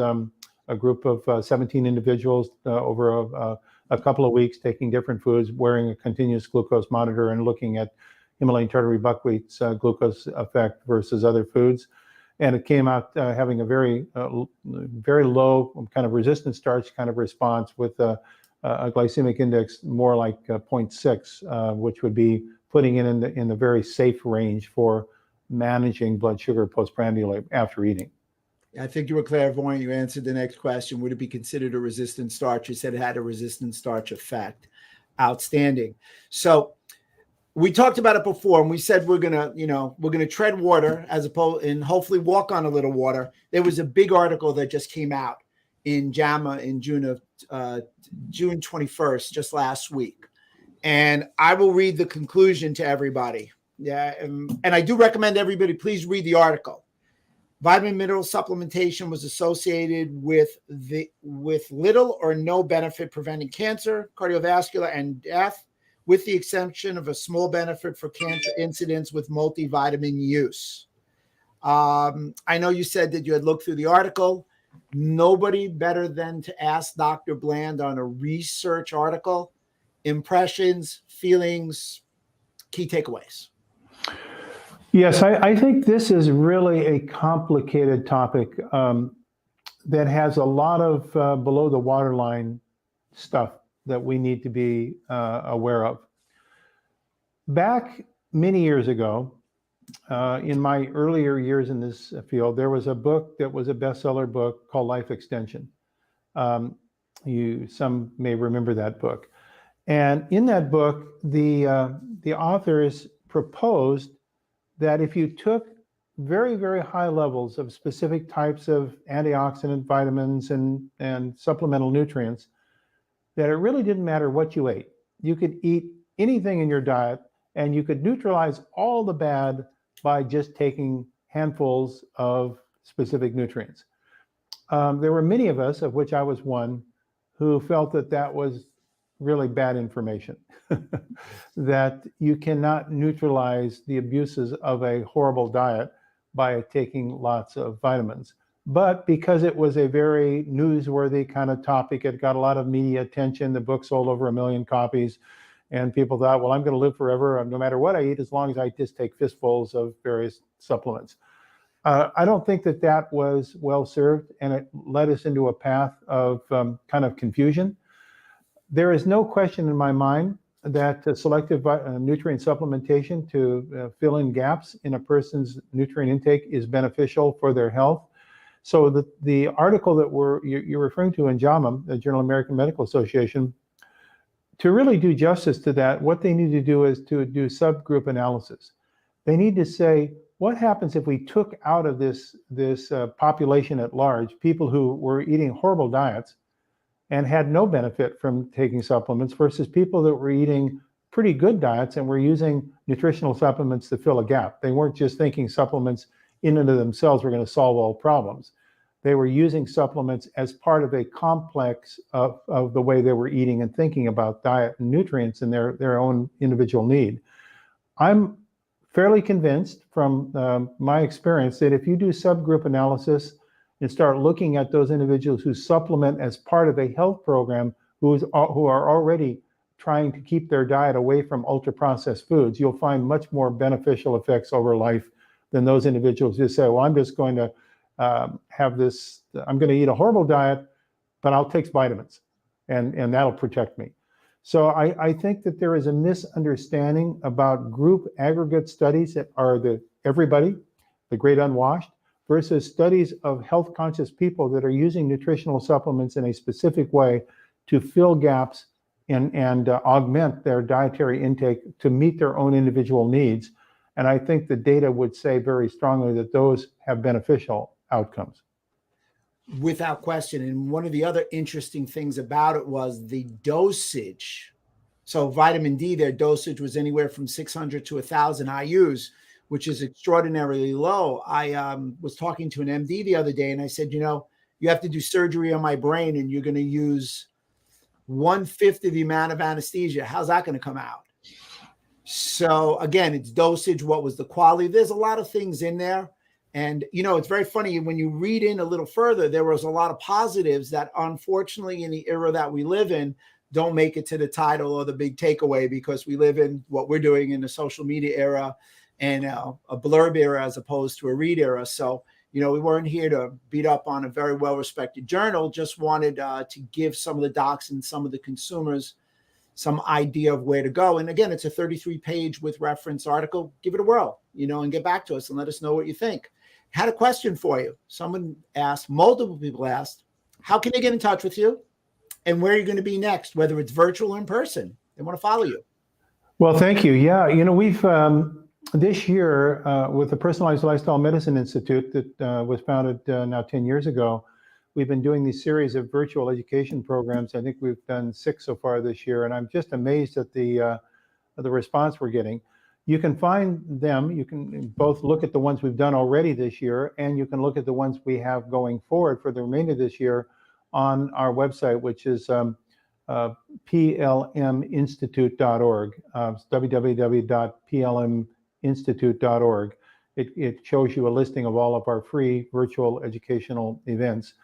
a group of 17 individuals over a couple of weeks taking different foods, wearing a continuous glucose monitor and looking at Himalayan Tartary Buckwheat's glucose effect versus other foods. And it came out having a very low kind of resistant starch kind of response with a glycemic index more like 0.6, which would be putting it in the very safe range for managing blood sugar postprandial after eating. I think you were clairvoyant. You answered the next question. Would it be considered a resistant starch? You said it had a resistant starch effect. Outstanding. So we talked about it before, and we said we're gonna tread water as opposed and hopefully walk on a little water. There was a big article that just came out in JAMA in June 21st, just last week, and I will read the conclusion to everybody. Yeah, and I do recommend everybody please read the article. Vitamin mineral supplementation was associated with little or no benefit preventing cancer, cardiovascular, and death, with the exception of a small benefit for cancer incidence with multivitamin use. I know you said that you had looked through the article. Nobody better than to ask Dr. Bland on a research article. Impressions, feelings, key takeaways. Yes, I think this is really a complicated topic that has a lot of below the waterline stuff that we need to be aware of. Back many years ago, in my earlier years in this field, there was a book that was a bestseller book called Life Extension. Some may remember that book. And in that book, the authors proposed that if you took very, very high levels of specific types of antioxidant vitamins and supplemental nutrients, that it really didn't matter what you ate. You could eat anything in your diet, and you could neutralize all the bad by just taking handfuls of specific nutrients. There were many of us, of which I was one, who felt that that was really bad information, that you cannot neutralize the abuses of a horrible diet by taking lots of vitamins. But because it was a very newsworthy kind of topic, it got a lot of media attention. The book sold over 1 million copies. And people thought, well, I'm going to live forever no matter what I eat, as long as I just take fistfuls of various supplements. I don't think that that was well served, and it led us into a path of kind of confusion. There is no question in my mind that selective nutrient supplementation to fill in gaps in a person's nutrient intake is beneficial for their health. So the article that you're referring to in JAMA, the Journal of American Medical Association, to really do justice to that, what they need to do is to do subgroup analysis. They need to say, what happens if we took out of this population at large people who were eating horrible diets and had no benefit from taking supplements versus people that were eating pretty good diets and were using nutritional supplements to fill a gap. They weren't just thinking supplements in and of themselves were going to solve all problems. They were using supplements as part of a complex of the way they were eating and thinking about diet and nutrients and their own individual need. I'm fairly convinced from my experience that if you do subgroup analysis and start looking at those individuals who supplement as part of a health program who are already trying to keep their diet away from ultra-processed foods, you'll find much more beneficial effects over life than those individuals who say, well, I'm just going to I'm going to eat a horrible diet, but I'll take vitamins and that'll protect me. So I think that there is a misunderstanding about group aggregate studies that are everybody, the great unwashed, versus studies of health conscious people that are using nutritional supplements in a specific way to fill gaps and augment their dietary intake to meet their own individual needs. And I think the data would say very strongly that those have beneficial outcomes. Without question. And one of the other interesting things about it was the dosage. So vitamin D, their dosage was anywhere from 600 to 1,000 IUs, which is extraordinarily low. I was talking to an MD the other day, and I said, you have to do surgery on my brain, and you're going to use 1/5 of the amount of anesthesia. How's that going to come out? So again, it's dosage. What was the quality? There's a lot of things in there. And, it's very funny when you read in a little further, there was a lot of positives that unfortunately in the era that we live in don't make it to the title or the big takeaway, because we live in what we're doing in the social media era and a blurb era as opposed to a read era. So, we weren't here to beat up on a very well-respected journal, just wanted to give some of the docs and some of the consumers some idea of where to go. And again, it's a 33-page with reference article. Give it a whirl, and get back to us and let us know what you think. Had a question for you. Someone asked, multiple people asked, how can they get in touch with you and where you're going to be next, whether it's virtual or in person? They want to follow you. Well, thank you. Yeah, we've this year with the Personalized Lifestyle Medicine Institute that was founded now 10 years ago, we've been doing these series of virtual education programs. I think we've done 6 so far this year, and I'm just amazed at the response we're getting. You can find them. You can both look at the ones we've done already this year, and you can look at the ones we have going forward for the remainder of this year on our website, which is plminstitute.org, www.plminstitute.org. It shows you a listing of all of our free virtual educational events.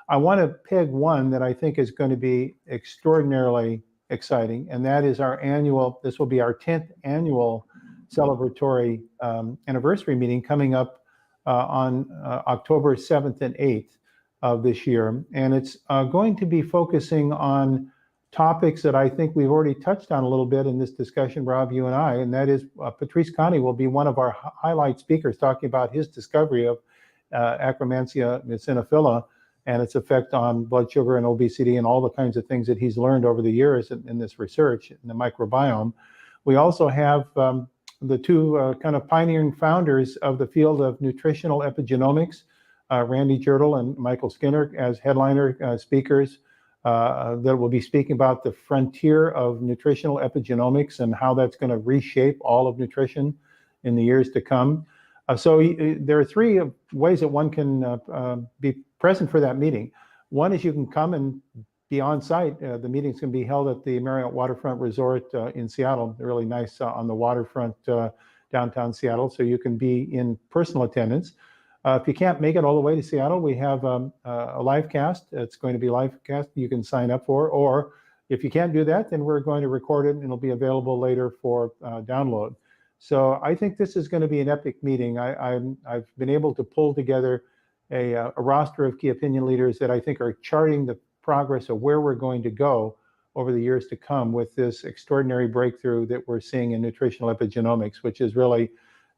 I want to peg one that I think is going to be extraordinarily exciting, and that is this will be our 10th annual celebratory anniversary meeting coming up on October 7th and 8th of this year. And it's going to be focusing on topics that I think we've already touched on a little bit in this discussion, Rob, you and I, and that is Patrice Conti will be one of our highlight speakers talking about his discovery of Akkermansia muciniphila and its effect on blood sugar and obesity and all the kinds of things that he's learned over the years in this research in the microbiome. We also have the two kind of pioneering founders of the field of nutritional epigenomics, Randy Jirtle and Michael Skinner, as headliner speakers. that will be speaking about the frontier of nutritional epigenomics and how that's going to reshape all of nutrition in the years to come. There are three ways that one can be present for that meeting. One is you can come and be on site. The meeting's going to be held at the Marriott Waterfront Resort in Seattle, really nice on the waterfront downtown Seattle, so you can be in personal attendance. If you can't make it all the way to Seattle, we have a live cast. It's going to be live cast you can sign up for, or if you can't do that, then we're going to record it and it'll be available later for download. So I think this is going to be an epic meeting. I've been able to pull together a roster of key opinion leaders that I think are charting the progress of where we're going to go over the years to come with this extraordinary breakthrough that we're seeing in nutritional epigenomics, which is really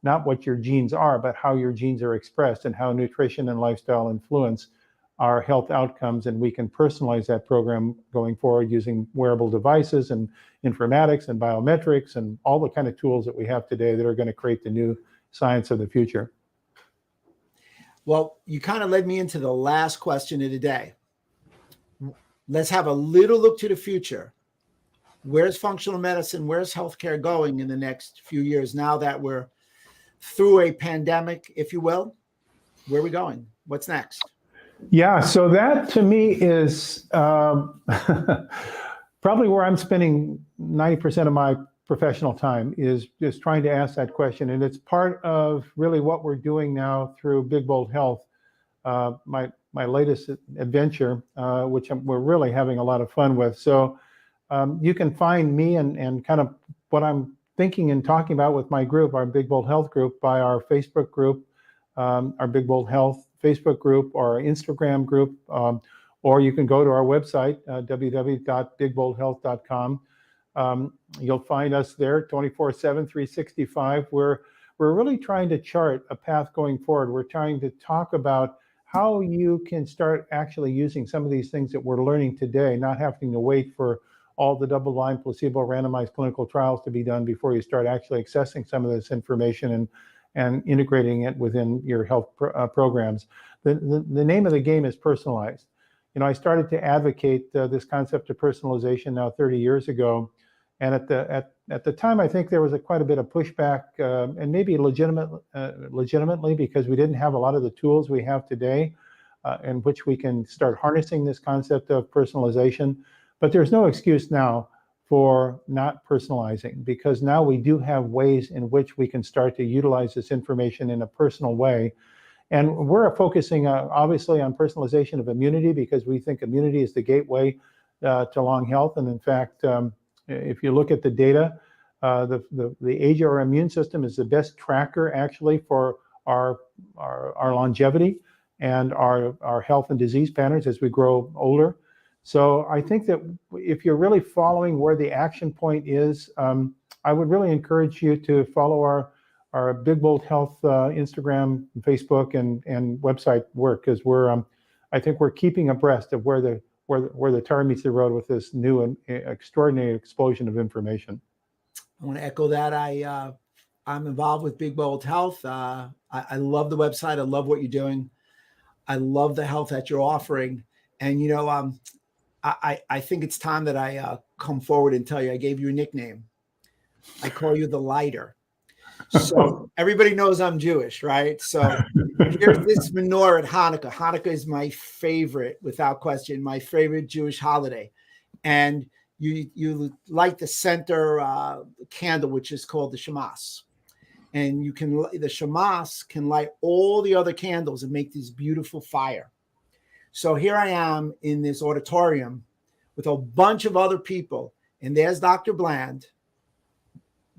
not what your genes are, but how your genes are expressed and how nutrition and lifestyle influence our health outcomes. And we can personalize that program going forward using wearable devices and informatics and biometrics and all the kind of tools that we have today that are going to create the new science of the future. Well, you kind of led me into the last question of the day. Let's have a little look to the future. Where's functional medicine? Where's healthcare going in the next few years now that we're through a pandemic, if you will? Where are we going? What's next? Yeah, so that to me is probably where I'm spending 90% of my professional time, is just trying to ask that question. And it's part of really what we're doing now through Big Bold Health, my latest adventure, which we're really having a lot of fun with. So you can find me and kind of what I'm thinking and talking about with my group, our Big Bold Health group, by our Facebook group, our Big Bold Health Facebook group, or our Instagram group, or you can go to our website, www.bigboldhealth.com. You'll find us there 24/7, 365. We're really trying to chart a path going forward. We're trying to talk about how you can start actually using some of these things that we're learning today, not having to wait for all the double-blind, placebo, randomized clinical trials to be done before you start actually accessing some of this information and integrating it within your health programs. The name of the game is personalized. You know, I started to advocate this concept of personalization now 30 years ago, and at the time, I think there was quite a bit of pushback, and maybe legitimately, because we didn't have a lot of the tools we have today, in which we can start harnessing this concept of personalization. But there's no excuse now for not personalizing, because now we do have ways in which we can start to utilize this information in a personal way. And we're focusing obviously on personalization of immunity, because we think immunity is the gateway to long health. And in fact, if you look at the data, the age of our immune system is the best tracker actually for our longevity and our health and disease patterns as we grow older. So I think that if you're really following where the action point is, I would really encourage you to follow our Big Bold Health Instagram, Facebook, and website work, because I think we're keeping abreast of where the tar meets the road with this new and extraordinary explosion of information. I want to echo that. I'm involved with Big Bold Health. I love the website. I love what you're doing. I love the health that you're offering. And, you know, I think it's time that I come forward and tell you, I gave you a nickname. I call you the lighter. So everybody knows I'm Jewish, right? So here's this menorah at Hanukkah. Hanukkah is my favorite, without question, my favorite Jewish holiday. And you light the center candle, which is called the shamas. And the shamas can light all the other candles and make this beautiful fire. So here I am in this auditorium with a bunch of other people. And there's Dr. Bland,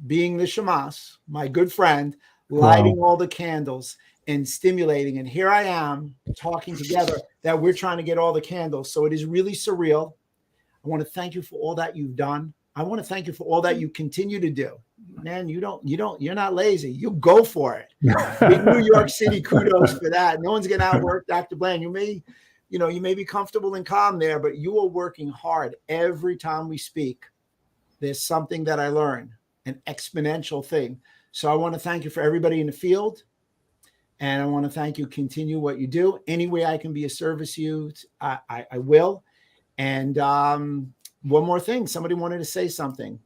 being the shamas, my good friend, lighting all the candles and stimulating. And here I am talking together that we're trying to get all the candles. So it is really surreal. I want to thank you for all that you've done. I want to thank you for all that you continue to do. Man, you're not lazy. You go for it. Big New York City, kudos for that. No one's going to outwork Dr. Bland. You may be comfortable and calm there, but you are working hard. Every time we speak, there's something that I learn, an exponential thing. So I want to thank you for everybody in the field. And I want to thank you. Continue what you do. Any way I can be of service to you, I will. And one more thing, somebody wanted to say something.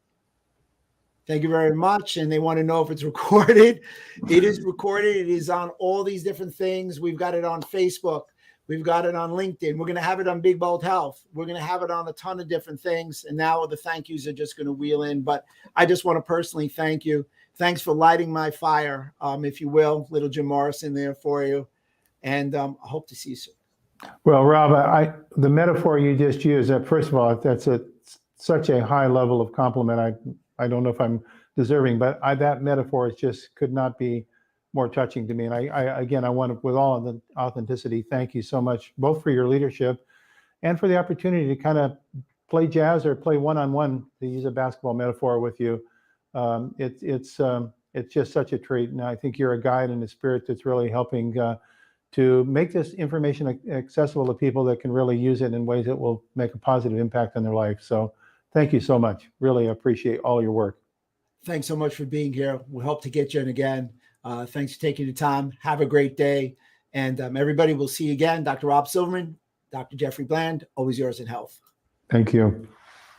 Thank you very much. And they want to know if it's recorded. It is recorded. It is on all these different things. We've got it on Facebook. We've got it on LinkedIn. We're going to have it on Big Bold Health. We're going to have it on a ton of different things. And now the thank yous are just going to wheel in. But I just want to personally thank you. Thanks for lighting my fire, if you will. Little Jim Morrison there for you. And I hope to see you soon. Well, Rob, the metaphor you just used, first of all, that's such a high level of compliment. I don't know if I'm deserving, but that metaphor is just could not be more touching to me. And I want to, with all of the authenticity, thank you so much, both for your leadership and for the opportunity to kind of play jazz or play one-on-one, to use a basketball metaphor with you. It's just such a treat. And I think you're a guide and a spirit that's really helping to make this information accessible to people that can really use it in ways that will make a positive impact on their life. So thank you so much. Really appreciate all your work. Thanks so much for being here. We hope to get you in again. Thanks for taking the time. Have a great day. And everybody, we'll see you again. Dr. Rob Silverman, Dr. Jeffrey Bland, always yours in health. Thank you.